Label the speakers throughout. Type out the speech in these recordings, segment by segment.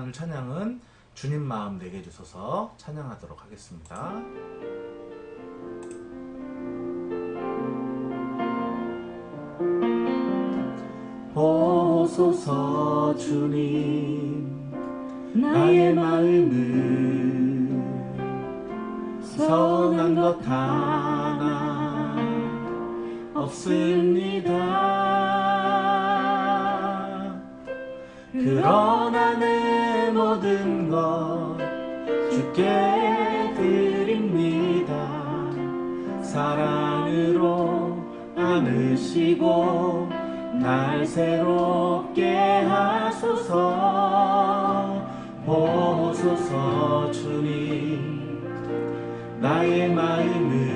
Speaker 1: 오늘 찬양은 주님 마음 내게 주소서 찬양하도록 하겠습니다. 보소서 주님 나의 마음을 선한 것 하나 없습니다. 그러나 내 모든 것 주께 드립니다. 사랑으로 안으시고 날 새롭게 하소서. 보소서 주님 나의 마음을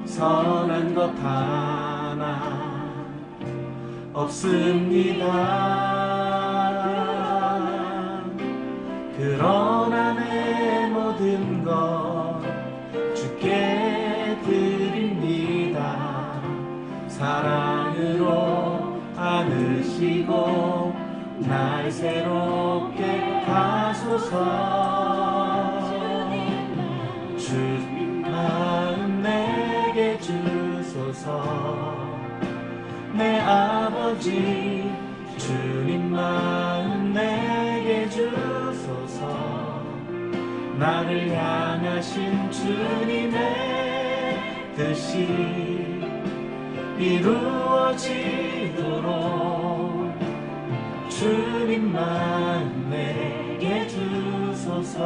Speaker 1: 선한 것 하나 없습니다. 그러나 내 모든 것 주께 드립니다. 사랑으로 안으시고 날 새롭게 하소서. 주님 마음 내게 주소서. 내 아버지 주님 마음 내게 주소서. 나를 향하신 주님의 뜻이 이루어지도록 주님만 내게 주소서.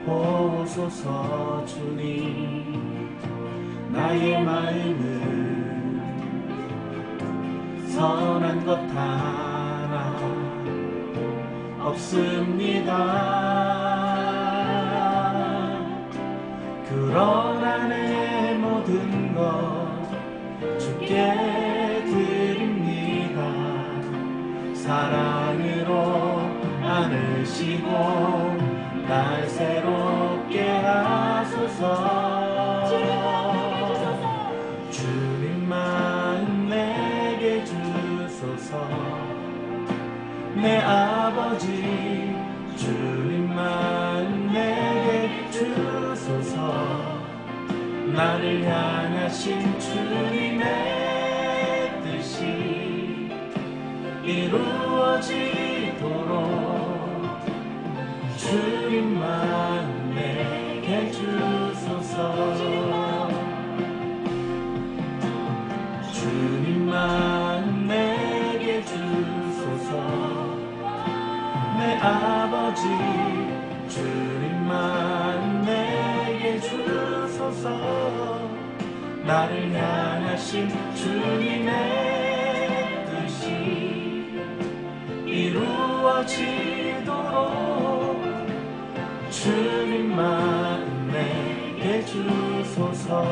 Speaker 1: 보소서 주님 나의 마음을 선한 것 하나 없습니다. 그러나 내 모든 것 주께 드립니다. 사랑으로 안으시고 날 새롭게 하소서. 주님 마음 내게 주소서. 내 아버지 주님 마음 내게 주소서. 나를 향하신 주님의 뜻이 이루어지도록 주님만 내게 주소서. 주님만 내게 주소서. 내 아버지 주님만 내게 주소서. 나를 향하신 주님의 뜻이 이루어지도록 주님만 내게 주소서.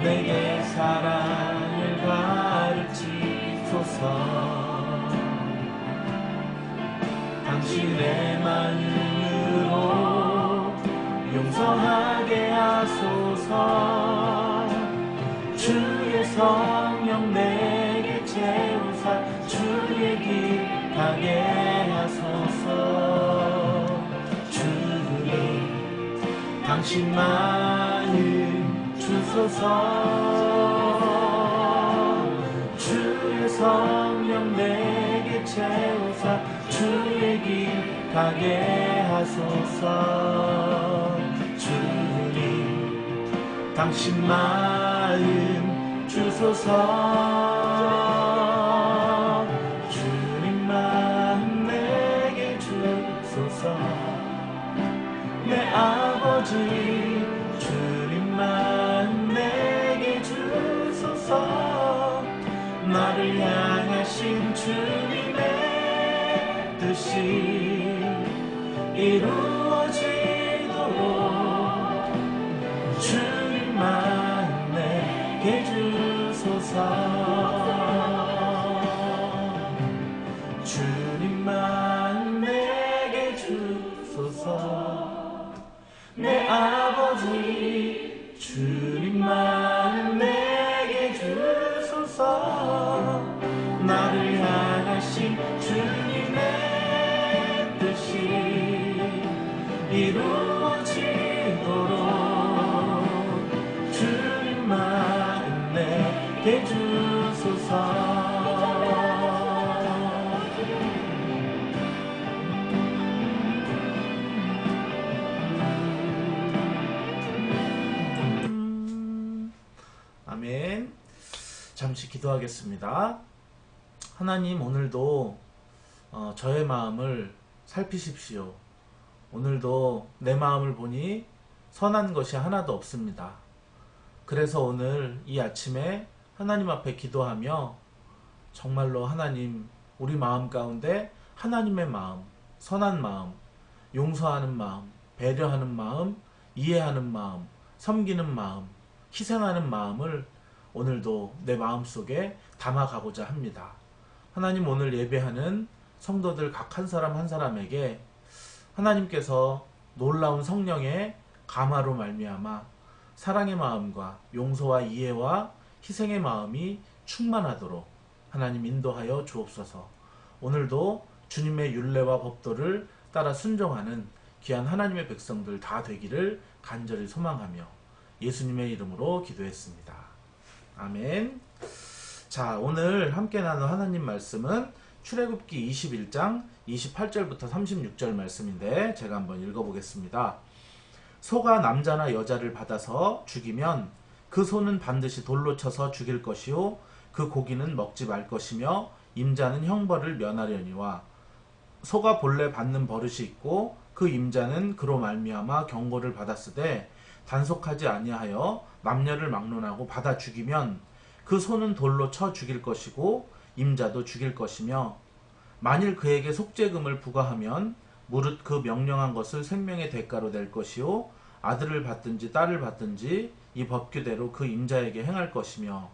Speaker 1: 내게 사랑을 가르치소서. 당신의 마음으로 용서하게 하소서. 주의 성령 내게 채우사 주의 길 가게 하소서. 주님 당신 마음 주소서. 주의 성령 내게 채우사 주의 길 가게 하소서. 주님 당신 마음 주소서. 주님 마음 내게 주소서. 내 아버지 주님 마음 내게 주소서. 나를 향하신 주님의 뜻이 이루어지도록 주님만 내게 주소서. 주님만 내게 주소서. 내 아버지 주님만 내게 주소서. 나를 향하신 주님의 뜻이 이루어지도록 주님 마음 내게 주소서. 아멘. 잠시 기도하겠습니다. 하나님, 오늘도 저의 마음을 살피십시오. 오늘도 내 마음을 보니 선한 것이 하나도 없습니다. 그래서 오늘 이 아침에 하나님 앞에 기도하며 정말로 하나님, 우리 마음 가운데 하나님의 마음, 선한 마음, 용서하는 마음, 배려하는 마음, 이해하는 마음, 섬기는 마음, 희생하는 마음을 오늘도 내 마음속에 담아가고자 합니다. 하나님, 오늘 예배하는 성도들 각 한 사람 한 사람에게 하나님께서 놀라운 성령의 감화로 말미암아 사랑의 마음과 용서와 이해와 희생의 마음이 충만하도록 하나님 인도하여 주옵소서. 오늘도 주님의 율례와 법도를 따라 순종하는 귀한 하나님의 백성들 다 되기를 간절히 소망하며 예수님의 이름으로 기도했습니다. 아멘. 자, 오늘 함께 나눌 하나님 말씀은 출애굽기 21장 28절부터 36절 말씀인데 제가 한번 읽어보겠습니다. 소가 남자나 여자를 받아서 죽이면 그 소는 반드시 돌로 쳐서 죽일 것이요 그 고기는 먹지 말 것이며 임자는 형벌을 면하려니와 소가 본래 받는 버릇이 있고 그 임자는 그로 말미암아 경고를 받았으되 단속하지 아니하여 남녀를 막론하고 받아 죽이면 그 소는 돌로 쳐 죽일 것이고 임자도 죽일 것이며 만일 그에게 속죄금을 부과하면 무릇 그 명령한 것을 생명의 대가로 낼 것이요 아들을 받든지 딸을 받든지 이 법규대로 그 임자에게 행할 것이며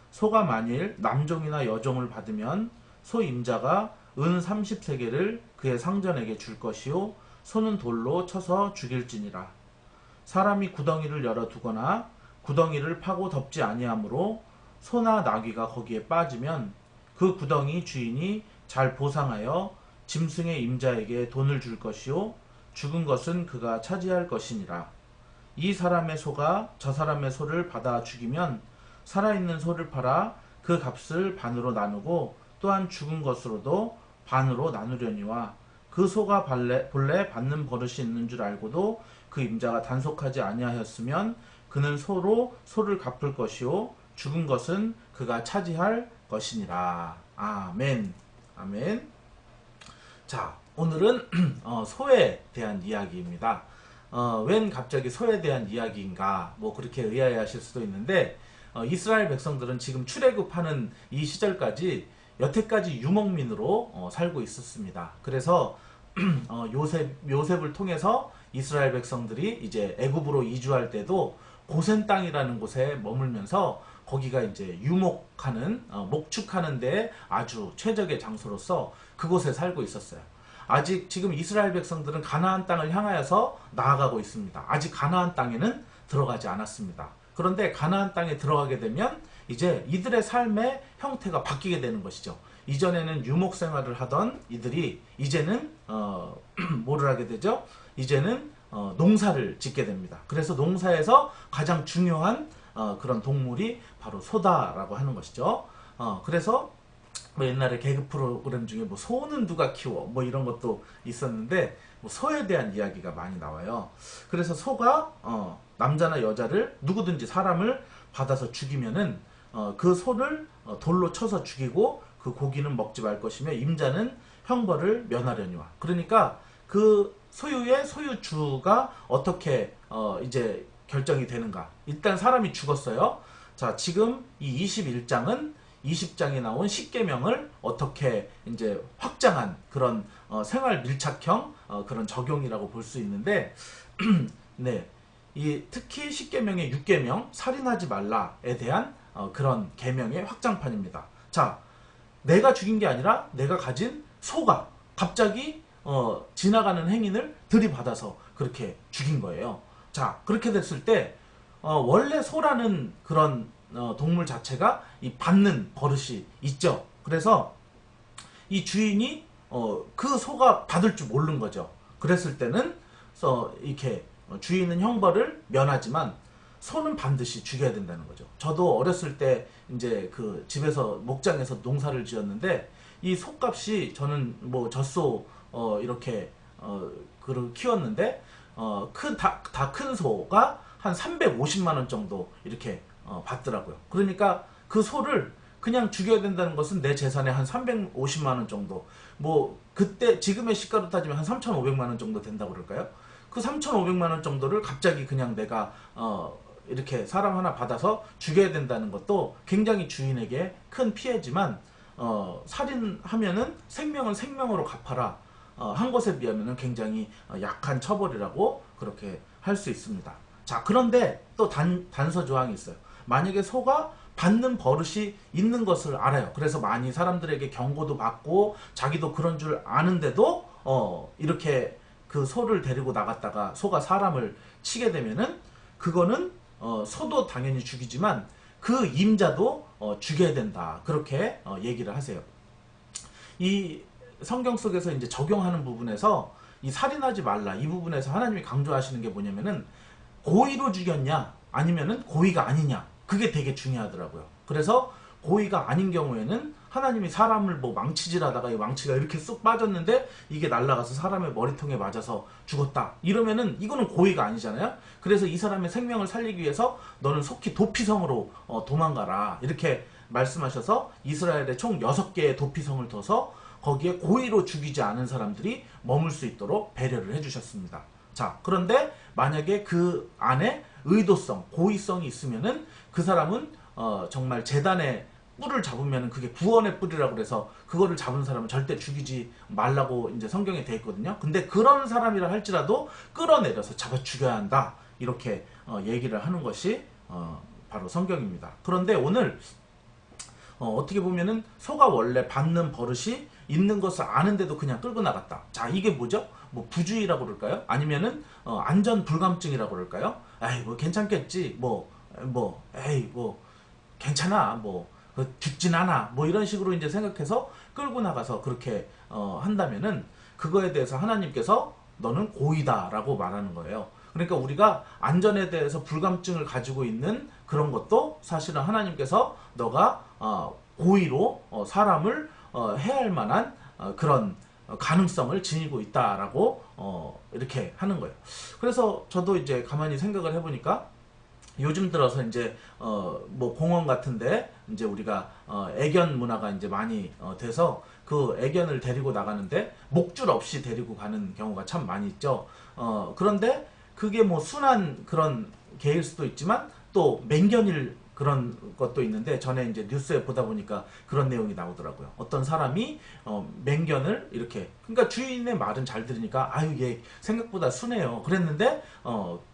Speaker 1: 소가 만일 남종이나 여종을 받으면 소 임자가 은 30세겔을 그의 상전에게 줄 것이요 소는 돌로 쳐서 죽일지니라. 사람이 구덩이를 열어두거나 구덩이를 파고 덮지 아니하므로 소나 나귀가 거기에 빠지면 그 구덩이 주인이 잘 보상하여 짐승의 임자에게 돈을 줄 것이요 죽은 것은 그가 차지할 것이니라. 이 사람의 소가 저 사람의 소를 받아 죽이면 살아있는 소를 팔아 그 값을 반으로 나누고 또한 죽은 것으로도 반으로 나누려니와 그 소가 본래 받는 버릇이 있는 줄 알고도 그 임자가 단속하지 아니하였으면 그는 소로 소를 갚을 것이요 죽은 것은 그가 차지할 것이니라. 아멘. 아멘. 자, 오늘은 소에 대한 이야기입니다. 웬 갑자기 소에 대한 이야기인가, 뭐 그렇게 의아해하실 수도 있는데 이스라엘 백성들은 지금 출애굽하는 이 시절까지 여태까지 유목민으로 살고 있었습니다. 그래서 요셉을 통해서 이스라엘 백성들이 이제 애굽으로 이주할 때도 고센 땅이라는 곳에 머물면서 거기가 이제 유목하는 목축하는 데 아주 최적의 장소로서 그곳에 살고 있었어요. 아직 지금 이스라엘 백성들은 가나안 땅을 향하여서 나아가고 있습니다. 아직 가나안 땅에는 들어가지 않았습니다. 그런데 가나안 땅에 들어가게 되면 이제 이들의 삶의 형태가 바뀌게 되는 것이죠. 이전에는 유목 생활을 하던 이들이 이제는 뭐를 하게 되죠? 이제는 농사를 짓게 됩니다. 그래서 농사에서 가장 중요한 그런 동물이 바로 소다라고 하는 것이죠. 그래서 뭐 옛날에 개그 프로그램 중에 뭐 소는 누가 키워 뭐 이런 것도 있었는데 뭐 소에 대한 이야기가 많이 나와요. 그래서 소가 남자나 여자를 누구든지 사람을 받아서 죽이면은 그 소를 돌로 쳐서 죽이고 그 고기는 먹지 말 것이며 임자는 형벌을 면하려니와. 그러니까 그 소유의 소유주가 어떻게 이제 결정이 되는가. 일단 사람이 죽었어요. 자, 지금 이 21장은 20장에 나온 십계명을 어떻게 이제 확장한 그런 생활 밀착형 그런 적용이라고 볼 수 있는데 네. 특히 십계명의 6계명 살인하지 말라에 대한 그런 계명의 확장판입니다. 자, 내가 죽인 게 아니라 내가 가진 소가 갑자기 지나가는 행인을 들이받아서 그렇게 죽인 거예요. 자, 그렇게 됐을 때 원래 소라는 그런 동물 자체가 이 받는 버릇이 있죠. 그래서 이 주인이 그 소가 받을 줄 모르는 거죠. 그랬을 때는 이렇게 주인은 형벌을 면하지만 소는 반드시 죽여야 된다는 거죠. 저도 어렸을 때 이제 그 집에서 목장에서 농사를 지었는데 이 소값이 저는 뭐 젖소 이렇게 그를 키웠는데 다 큰 소가 한 350만 원 정도 이렇게 받더라고요. 그러니까 그 소를 그냥 죽여야 된다는 것은 내 재산의 한 350만 원 정도, 뭐 그때 지금의 시가로 따지면 한 3,500만 원 정도 된다고 그럴까요? 그 3,500만 원 정도를 갑자기 그냥 내가 이렇게 사람 하나 받아서 죽여야 된다는 것도 굉장히 주인에게 큰 피해지만, 살인하면은 생명은 생명으로 갚아라 한 것에 비하면은 굉장히 약한 처벌이라고 그렇게 할 수 있습니다. 자, 그런데 또 단서 조항이 있어요. 만약에 소가 받는 버릇이 있는 것을 알아요. 그래서 많이 사람들에게 경고도 받고 자기도 그런 줄 아는데도 이렇게 그 소를 데리고 나갔다가 소가 사람을 치게 되면은 그거는 소도 당연히 죽이지만 그 임자도 죽여야 된다. 그렇게 얘기를 하세요. 이 성경 속에서 이제 적용하는 부분에서 이 살인하지 말라 이 부분에서 하나님이 강조하시는 게 뭐냐면은 고의로 죽였냐 아니면은 고의가 아니냐, 그게 되게 중요하더라고요. 그래서 고의가 아닌 경우에는 하나님이 사람을 뭐 망치질하다가 이 망치가 이렇게 쑥 빠졌는데 이게 날아가서 사람의 머리통에 맞아서 죽었다 이러면은 이거는 고의가 아니잖아요. 그래서 이 사람의 생명을 살리기 위해서 너는 속히 도피성으로 도망가라 이렇게 말씀하셔서 이스라엘에 총 6개의 도피성을 둬서 거기에 고의로 죽이지 않은 사람들이 머물 수 있도록 배려를 해주셨습니다. 자, 그런데 만약에 그 안에 의도성, 고의성이 있으면은 그 사람은 정말 제단의 뿔을 잡으면 그게 구원의 뿔이라고 그래서 그거를 잡은 사람은 절대 죽이지 말라고 이제 성경에 돼 있거든요. 근데 그런 사람이라 할지라도 끌어내려서 잡아 죽여야 한다 이렇게 얘기를 하는 것이 바로 성경입니다. 그런데 오늘 어떻게 보면은 소가 원래 받는 버릇이 있는 것을 아는데도 그냥 끌고 나갔다. 자, 이게 뭐죠? 뭐 부주의라고 그럴까요? 아니면은 안전 불감증이라고 그럴까요? 에이 뭐 괜찮겠지, 에이 뭐 괜찮아, 뭐 죽진 않아, 뭐 이런 식으로 이제 생각해서 끌고 나가서 그렇게 한다면은 그거에 대해서 하나님께서 너는 고의다라고 말하는 거예요. 그러니까 우리가 안전에 대해서 불감증을 가지고 있는 그런 것도 사실은 하나님께서 너가 고의로 사람을 해할 만한 그런 가능성을 지니고 있다라고 이렇게 하는 거예요. 그래서 저도 이제 가만히 생각을 해보니까 요즘 들어서 이제 뭐 공원 같은데 이제 우리가 애견 문화가 이제 많이 돼서 그 애견을 데리고 나가는데 목줄 없이 데리고 가는 경우가 참 많이 있죠. 그런데 그게 뭐 순한 그런 개일 수도 있지만 또 맹견일 그런 것도 있는데, 전에 이제 뉴스에 보다 보니까 그런 내용이 나오더라고요. 어떤 사람이 맹견을 이렇게, 그러니까 주인의 말은 잘 들으니까 아유 얘 생각보다 순해요 그랬는데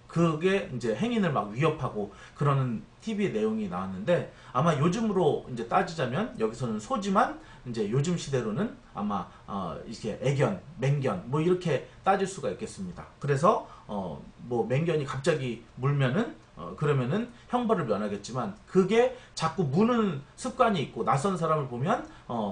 Speaker 1: 그게 이제 행인을 막 위협하고 그러는 TV 내용이 나왔는데, 아마 요즘으로 이제 따지자면 여기서는 소지만 이제 요즘 시대로는 아마 이렇게 애견, 맹견 뭐 이렇게 따질 수가 있겠습니다. 그래서 뭐 맹견이 갑자기 물면은 그러면은 형벌을 면하겠지만, 그게 자꾸 무는 습관이 있고 낯선 사람을 보면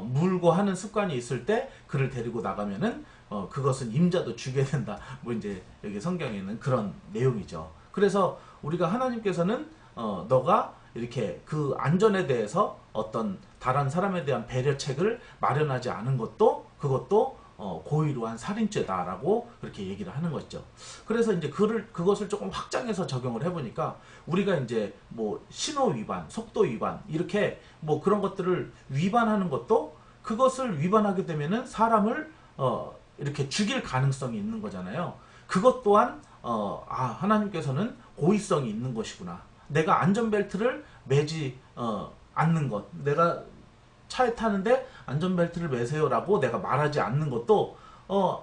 Speaker 1: 물고 하는 습관이 있을 때 그를 데리고 나가면은 그것은 임자도 죽여야 된다. 뭐 이제 여기 성경에는 그런 내용이죠. 그래서 우리가 하나님께서는 너가 이렇게 그 안전에 대해서 어떤 다른 사람에 대한 배려책을 마련하지 않은 것도 그것도 고의로 한 살인죄다라고 그렇게 얘기를 하는 거죠. 그래서 이제 그것을 조금 확장해서 적용을 해보니까 우리가 이제 뭐 신호 위반, 속도 위반 이렇게 뭐 그런 것들을 위반하는 것도 그것을 위반하게 되면은 사람을 이렇게 죽일 가능성이 있는 거잖아요. 그것 또한 하나님께서는 고의성이 있는 것이구나. 내가 안전벨트를 매지 않는 것, 내가 차에 타는데 안전벨트를 매세요라고 내가 말하지 않는 것도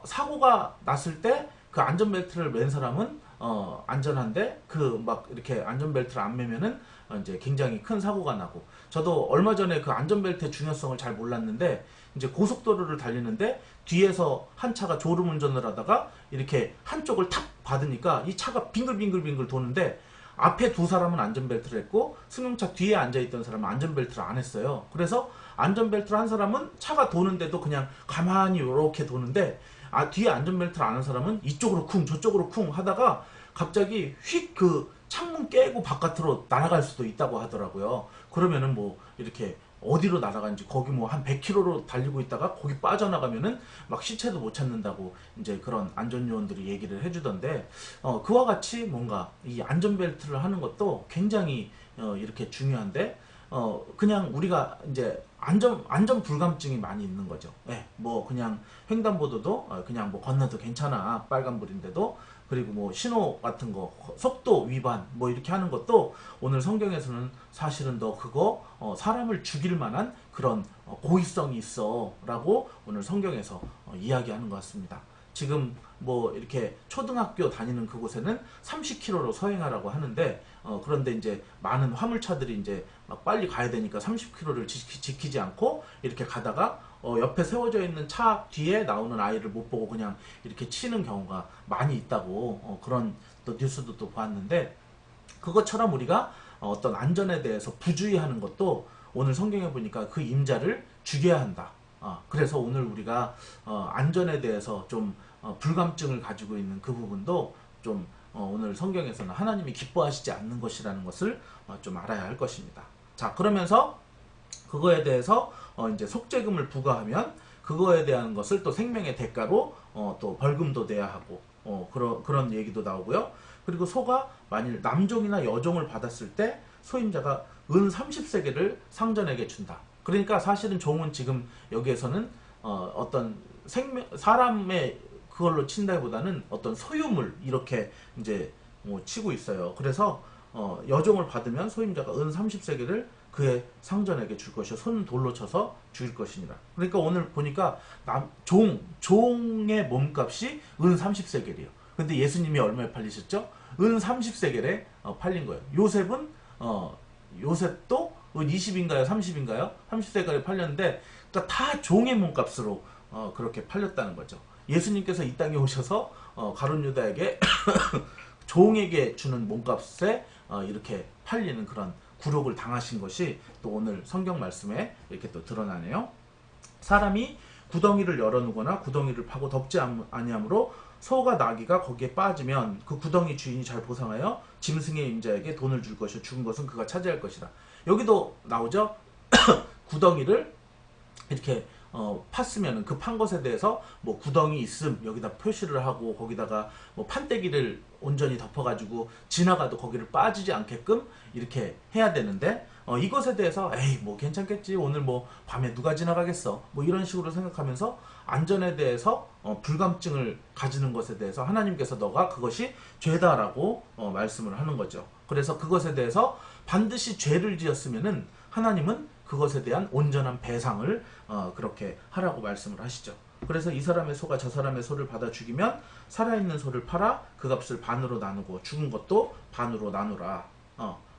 Speaker 1: 사고가 났을 때 그 안전벨트를 맨 사람은 안전한데 그 막 이렇게 안전벨트를 안 매면은 이제 굉장히 큰 사고가 나고, 저도 얼마 전에 그 안전벨트의 중요성을 잘 몰랐는데 이제 고속도로를 달리는데 뒤에서 한 차가 졸음운전을 하다가 이렇게 한쪽을 탁 받으니까 이 차가 빙글빙글빙글 도는데 앞에 두 사람은 안전벨트를 했고 승용차 뒤에 앉아있던 사람은 안전벨트를 안 했어요. 그래서 안전벨트를 한 사람은 차가 도는데도 그냥 가만히 이렇게 도는데 뒤에 안전벨트를 안 한 사람은 이쪽으로 쿵 저쪽으로 쿵 하다가 갑자기 휙 그 창문 깨고 바깥으로 날아갈 수도 있다고 하더라고요. 그러면은 뭐 이렇게 어디로 날아간지 거기 뭐 한 100km로 달리고 있다가 거기 빠져나가면은 막 시체도 못 찾는다고 이제 그런 안전요원들이 얘기를 해주던데 그와 같이 뭔가 이 안전벨트를 하는 것도 굉장히 이렇게 중요한데 그냥 우리가 이제 안전 불감증이 많이 있는 거죠. 예, 뭐 그냥 횡단보도도 그냥 뭐 건너도 괜찮아 빨간불인데도 그리고 뭐 신호 같은 거 속도 위반 뭐 이렇게 하는 것도 오늘 성경에서는 사실은 너 그거 사람을 죽일 만한 그런 고의성이 있어 라고 오늘 성경에서 이야기하는 것 같습니다. 지금 뭐 이렇게 초등학교 다니는 그곳에는 30km로 서행하라고 하는데 그런데 이제 많은 화물차들이 이제 막 빨리 가야 되니까 30km를 지키지 않고 이렇게 가다가 옆에 세워져 있는 차 뒤에 나오는 아이를 못 보고 그냥 이렇게 치는 경우가 많이 있다고 그런 또 뉴스도 또 보았는데 그것처럼 우리가 어떤 안전에 대해서 부주의하는 것도 오늘 성경에 보니까 그 임자를 죽여야 한다. 그래서 오늘 우리가 안전에 대해서 좀 불감증을 가지고 있는 그 부분도 좀 오늘 성경에서는 하나님이 기뻐하시지 않는 것이라는 것을 좀 알아야 할 것입니다. 자, 그러면서 그거에 대해서 이제 속죄금을 부과하면 그거에 대한 것을 또 생명의 대가로 또 벌금도 내야 하고 그런 얘기도 나오고요. 그리고 소가 만일 남종이나 여종을 받았을 때 소임자가 은 30세겔을 상전에게 준다. 그러니까 사실은 종은 지금 여기에서는 어떤 사람의 그걸로 친다기보다는 어떤 소유물 이렇게 이제 치고 있어요. 그래서 여종을 받으면 소임자가 은 30세겔을 그의 상전에게 줄 것이요 손은 돌로 쳐서 죽일 것이니라. 그러니까 오늘 보니까 종의 몸값이 은 30세겔이에요. 근데 예수님이 얼마에 팔리셨죠? 은 30세겔에 팔린 거예요. 요셉도 은 20인가요? 30인가요? 30세겔에 팔렸는데 그러니까 다 종의 몸값으로 그렇게 팔렸다는 거죠. 예수님께서 이 땅에 오셔서 가룟 유다에게 종에게 주는 몸값에 이렇게 팔리는 그런 굴욕을 당하신 것이 또 오늘 성경 말씀에 이렇게 또 드러나네요. 사람이 구덩이를 열어놓거나 구덩이를 파고 덮지 아니하므로 소가 나귀가 거기에 빠지면 그 구덩이 주인이 잘 보상하여 짐승의 임자에게 돈을 줄 것이요 죽은 것은 그가 차지할 것이라. 여기도 나오죠. 구덩이를 이렇게 팠으면 그 판 것에 대해서 뭐 구덩이 있음 여기다 표시를 하고 거기다가 뭐 판때기를 온전히 덮어가지고 지나가도 거기를 빠지지 않게끔 이렇게 해야 되는데 이것에 대해서 에이 뭐 괜찮겠지 오늘 뭐 밤에 누가 지나가겠어 뭐 이런 식으로 생각하면서 안전에 대해서 불감증을 가지는 것에 대해서 하나님께서 너가 그것이 죄다라고 말씀을 하는 거죠. 그래서 그것에 대해서 반드시 죄를 지었으면은 하나님은 그것에 대한 온전한 배상을 그렇게 하라고 말씀을 하시죠. 그래서 이 사람의 소가 저 사람의 소를 받아 죽이면 살아있는 소를 팔아 그 값을 반으로 나누고 죽은 것도 반으로 나누라.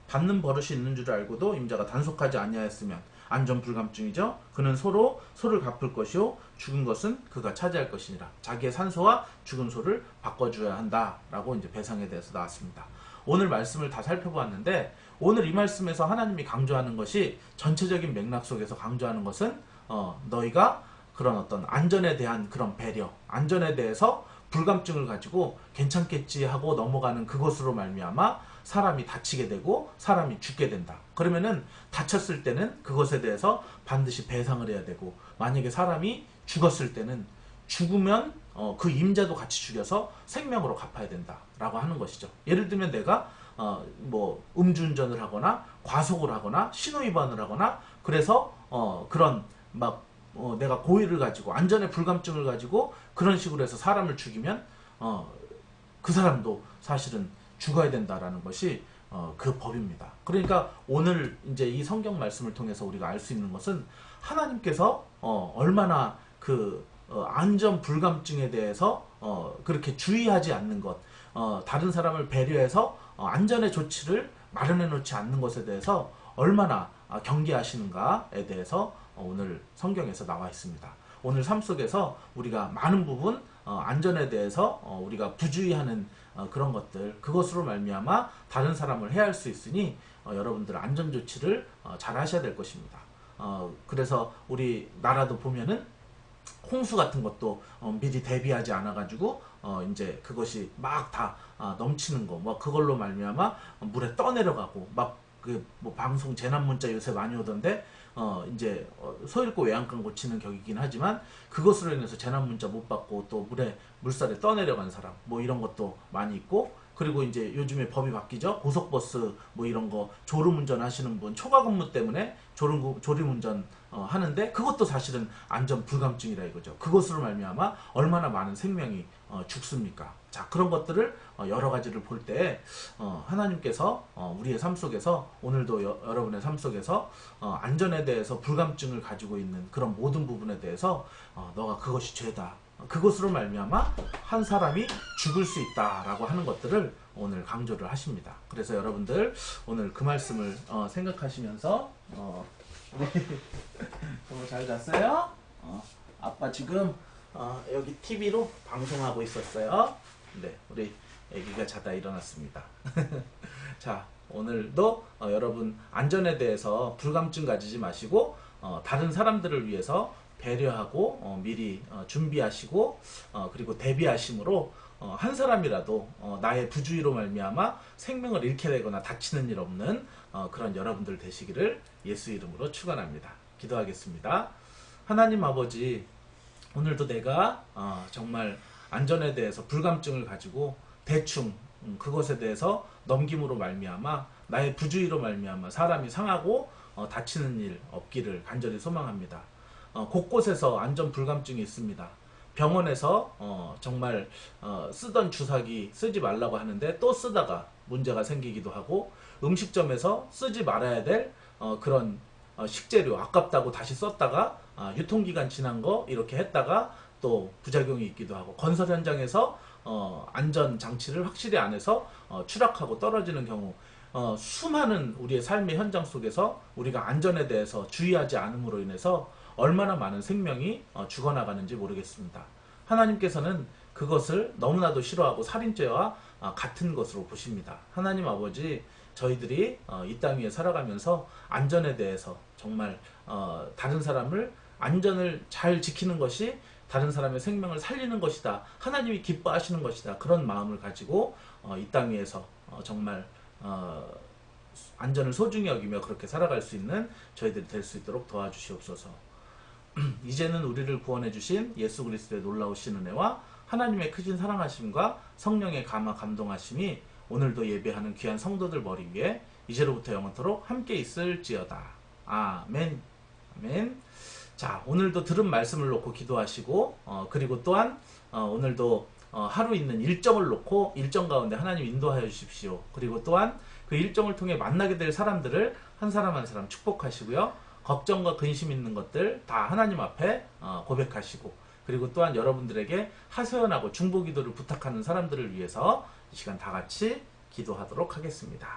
Speaker 1: 받는 버릇이 있는 줄 알고도 임자가 단속하지 아니하였으면 안전불감증이죠. 그는 소를 갚을 것이요 죽은 것은 그가 차지할 것이니라. 자기의 산 소와 죽은 소를 바꿔줘야 한다라고 이제 배상에 대해서 나왔습니다. 오늘 말씀을 다 살펴보았는데 오늘 이 말씀에서 하나님이 강조하는 것이 전체적인 맥락 속에서 강조하는 것은 너희가 그런 어떤 안전에 대한 그런 배려, 안전에 대해서 불감증을 가지고 괜찮겠지 하고 넘어가는 그것으로 말미암아 사람이 다치게 되고 사람이 죽게 된다. 그러면은 다쳤을 때는 그것에 대해서 반드시 배상을 해야 되고 만약에 사람이 죽었을 때는 죽으면 그 임자도 같이 죽여서 생명으로 갚아야 된다라고 하는 것이죠. 예를 들면 내가 뭐 음주운전을 하거나 과속을 하거나 신호위반을 하거나 그래서 그런 막 내가 고의를 가지고 안전의 불감증을 가지고 그런 식으로 해서 사람을 죽이면 그 사람도 사실은 죽어야 된다라는 것이 그 법입니다. 그러니까 오늘 이제 이 성경 말씀을 통해서 우리가 알 수 있는 것은 하나님께서 얼마나 그 안전 불감증에 대해서 그렇게 주의하지 않는 것, 다른 사람을 배려해서 안전의 조치를 마련해 놓지 않는 것에 대해서 얼마나 경계하시는가에 대해서 오늘 성경에서 나와 있습니다. 오늘 삶 속에서 우리가 많은 부분 안전에 대해서 우리가 부주의하는 그런 것들, 그것으로 말미암아 다른 사람을 해할 수 있으니 여러분들 안전조치를 잘 하셔야 될 것입니다. 그래서 우리 나라도 보면은 홍수 같은 것도 미리 대비하지 않아 가지고 이제 그것이 막 다 넘치는 거, 뭐 그걸로 말미암아 물에 떠내려가고 막 그 뭐 방송 재난 문자 요새 많이 오던데 이제 소 잃고 외양간 고치는 격이긴 하지만 그것으로 인해서 재난 문자 못 받고 또 물살에 떠내려간 사람 뭐 이런 것도 많이 있고, 그리고 이제 요즘에 법이 바뀌죠. 고속버스 뭐 이런 거 졸음운전 하시는 분 초과 근무 때문에 졸음운전 하는데 그것도 사실은 안전 불감증이라 이거죠. 그것으로 말미암아 얼마나 많은 생명이 죽습니까? 자, 그런 것들을 여러 가지를 볼 때 하나님께서 우리의 삶 속에서 오늘도 여러분의 삶 속에서 안전에 대해서 불감증을 가지고 있는 그런 모든 부분에 대해서 너가 그것이 죄다, 그것으로 말미암아 한 사람이 죽을 수 있다라고 하는 것들을 오늘 강조를 하십니다. 그래서 여러분들 오늘 그 말씀을 생각하시면서 네. 정말 잘 잤어요? 아빠 지금 여기 TV로 방송하고 있었어요. 네, 우리 애기가 자다 일어났습니다. 자, 오늘도 여러분 안전에 대해서 불감증 가지지 마시고 다른 사람들을 위해서 배려하고 미리 준비하시고 그리고 대비하심으로 한 사람이라도 나의 부주의로 말미암아 생명을 잃게 되거나 다치는 일 없는 그런 여러분들 되시기를 예수 이름으로 축원합니다. 기도하겠습니다. 하나님 아버지, 오늘도 내가 정말 안전에 대해서 불감증을 가지고 대충 그것에 대해서 넘김으로 말미암아 나의 부주의로 말미암아 사람이 상하고 다치는 일 없기를 간절히 소망합니다. 곳곳에서 안전 불감증이 있습니다. 병원에서 정말 쓰던 주사기 쓰지 말라고 하는데 또 쓰다가 문제가 생기기도 하고, 음식점에서 쓰지 말아야 될 그런 식재료 아깝다고 다시 썼다가 유통기간 지난 거 이렇게 했다가 또 부작용이 있기도 하고, 건설 현장에서 안전 장치를 확실히 안 해서 추락하고 떨어지는 경우, 수많은 우리의 삶의 현장 속에서 우리가 안전에 대해서 주의하지 않음으로 인해서 얼마나 많은 생명이 죽어나가는지 모르겠습니다. 하나님께서는 그것을 너무나도 싫어하고 살인죄와 같은 것으로 보십니다. 하나님 아버지, 저희들이 이 땅 위에 살아가면서 안전에 대해서 정말 다른 사람을 안전을 잘 지키는 것이 다른 사람의 생명을 살리는 것이다, 하나님이 기뻐하시는 것이다, 그런 마음을 가지고 이 땅 위에서 정말 안전을 소중히 여기며 그렇게 살아갈 수 있는 저희들이 될 수 있도록 도와주시옵소서. 이제는 우리를 구원해 주신 예수 그리스도의 놀라우신 은혜와 하나님의 크신 사랑하심과 성령의 감화 감동하심이 오늘도 예배하는 귀한 성도들 머리 위에 이제로부터 영원토록 함께 있을지어다. 아멘. 아멘. 자, 오늘도 들은 말씀을 놓고 기도하시고 그리고 또한 오늘도 하루 있는 일정을 놓고 일정 가운데 하나님 인도하여 주십시오. 그리고 또한 그 일정을 통해 만나게 될 사람들을 한 사람 한 사람 축복하시고요. 걱정과 근심 있는 것들 다 하나님 앞에 고백하시고, 그리고 또한 여러분들에게 하소연하고 중보기도를 부탁하는 사람들을 위해서 이 시간 다 같이 기도하도록 하겠습니다.